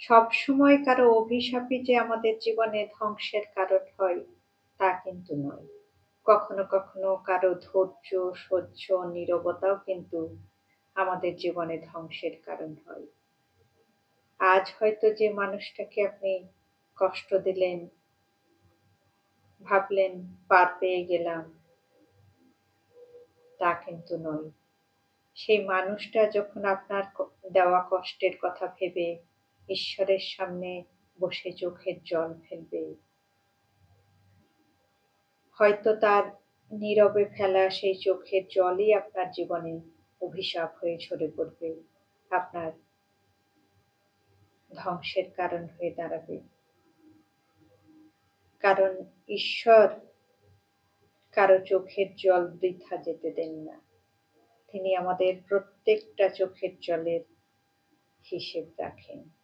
সবসময় কারো অভিশাপই যে আমাদের জীবনে ধ্বংসের কারণ হয়, তা কিন্তু নয়। কখনো, কখনো কারো ধৈর্য, সহ্য, নীরবতাও কিন্তু আমাদের জীবনে ধ্বংসের কারণ হয়। আজ হয়তো যে মানুষটাকে আপনি কষ্ট দিলেন, ভাবলেন পার পেয়ে গেলাম, তা কিন্তু নয়। সেই মানুষটা যখন আপনার দেওয়া কষ্টের কথা ভেবে ঈশ্বরের সামনে বসে চোখের জল ফেলবে, হয়তো তার নীরবে ফেলা সেই চোখের জলই আপনার জীবনে অভিশাপ হয়ে ঝরে পড়বে। আপনার ধ্বংসের কারণ হয়ে দাঁড়াবে। কারণ ঈশ্বর কারো চোখের জল বৃথা যেতে দেন না। তিনি আমাদের প্রত্যেকটা চোখের জলের হিসেব রাখেন।